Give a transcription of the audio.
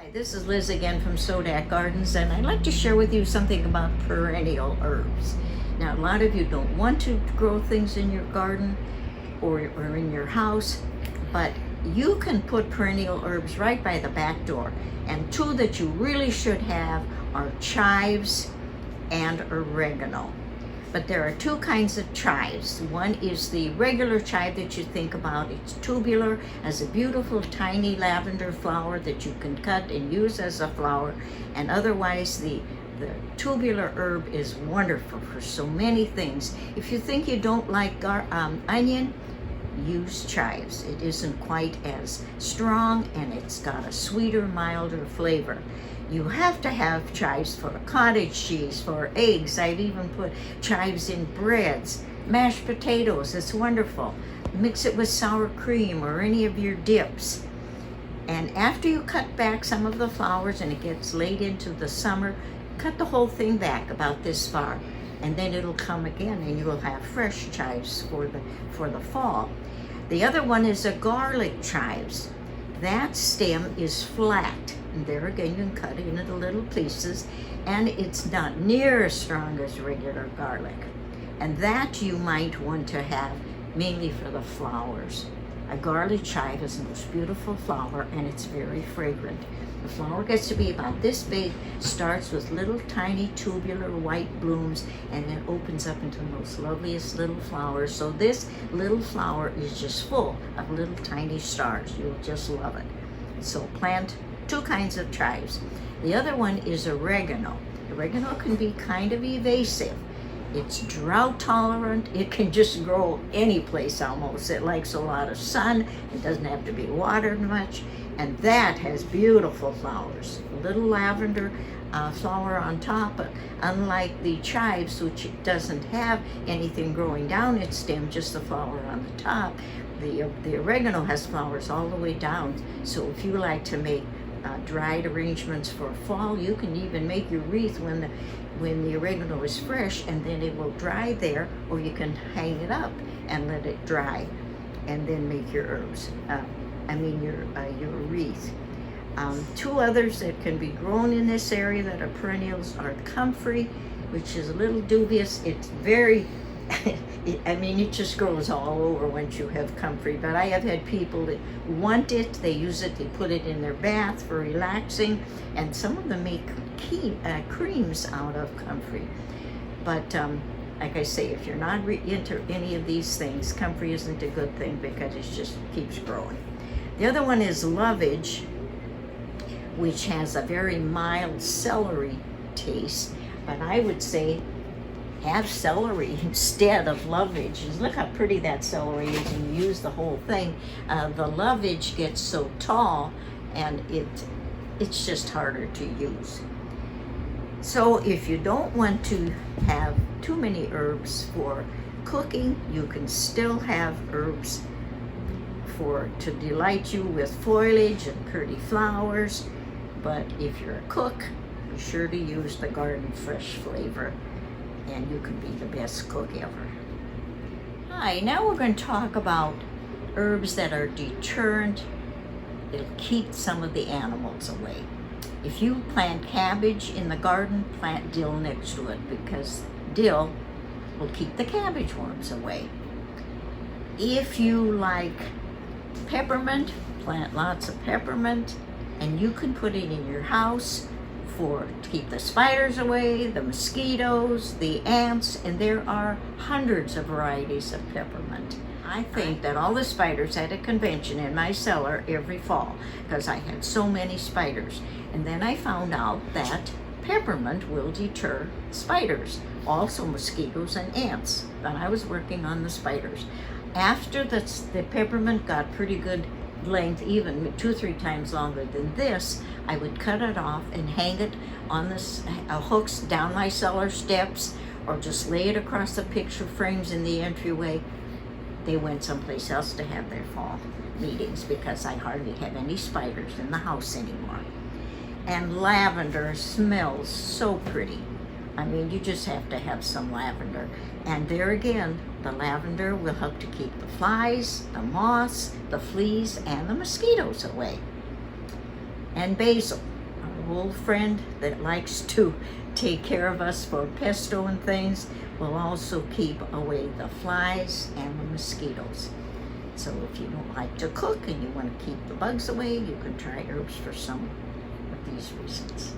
Hi, this is Liz again from Sodak Gardens, and I'd like to share with you something about perennial herbs. Now, a lot of you don't want to grow things in your garden or in your house, but you can put perennial herbs right by the back door. And two that you really should have are chives and oregano. But there are two kinds of chives. One is the regular chive that you think about. It's tubular, has a beautiful tiny lavender flower that you can cut and use as a flower. And otherwise, the tubular herb is wonderful for so many things. If you think you don't like onion, use chives. It isn't quite as strong and it's got a sweeter, milder flavor. You have to have chives for cottage cheese, for eggs. I've even put chives in breads, mashed potatoes. It's wonderful. Mix it with sour cream or any of your dips. And after you cut back some of the flowers and it gets late into the summer, cut the whole thing back about this far. And then it'll come again and you'll have fresh chives for the fall. The other one is a garlic chives. That stem is flat. And there again, you can cut it into little pieces, and it's not near as strong as regular garlic. And that you might want to have mainly for the flowers. A garlic chive is the most beautiful flower, and it's very fragrant. The flower gets to be about this big, starts with little tiny tubular white blooms, and then opens up into the most loveliest little flowers. So this little flower is just full of little tiny stars. You'll just love it. So plant two kinds of chives. The other one is oregano. Oregano can be kind of evasive. It's drought tolerant. It can just grow any place almost. It likes a lot of sun. It doesn't have to be watered much. And that has beautiful flowers. A little lavender flower on top, but unlike the chives, which doesn't have anything growing down its stem, just the flower on the top, the oregano has flowers all the way down. So if you like to make dried arrangements for fall, you can even make your wreath when the oregano is fresh, and then it will dry there, or you can hang it up and let it dry and then make your herbs. Your wreath. Two others that can be grown in this area that are perennials are comfrey, which is a little dubious. It's very it just grows all over once you have comfrey, but I have had people that want it, they use it, they put it in their bath for relaxing, and some of them make creams out of comfrey. But like I say, if you're not into any of these things, comfrey isn't a good thing because it just keeps growing. The other one is lovage, which has a very mild celery taste, but I would say have celery instead of lovage. Look how pretty that celery is, and you use the whole thing. The lovage gets so tall, and it's just harder to use. So if you don't want to have too many herbs for cooking, you can still have herbs to delight you with foliage and pretty flowers. But if you're a cook, be sure to use the garden fresh flavor, and you can be the best cook ever. Hi, now we're going to talk about herbs that are deterrent. It'll keep some of the animals away. If you plant cabbage in the garden, plant dill next to it, because dill will keep the cabbage worms away. If you like peppermint, plant lots of peppermint, and you can put it in your house to keep the spiders away, the mosquitoes, the ants, and there are hundreds of varieties of peppermint. I think that all the spiders had a convention in my cellar every fall because I had so many spiders. And then I found out that peppermint will deter spiders, also mosquitoes and ants. And I was working on the spiders. After the peppermint got pretty good length, even 2 or 3 times longer than this, I would cut it off and hang it on hooks down my cellar steps, or just lay it across the picture frames in the entryway. They went someplace else to have their fall meetings because I hardly have any spiders in the house anymore. And lavender smells so pretty. You just have to have some lavender. And there again, the lavender will help to keep the flies, the moths, the fleas, and the mosquitoes away. And basil. old friend that likes to take care of us for pesto and things, will also keep away the flies and the mosquitoes. So if you don't like to cook and you want to keep the bugs away, you can try herbs for some of these reasons.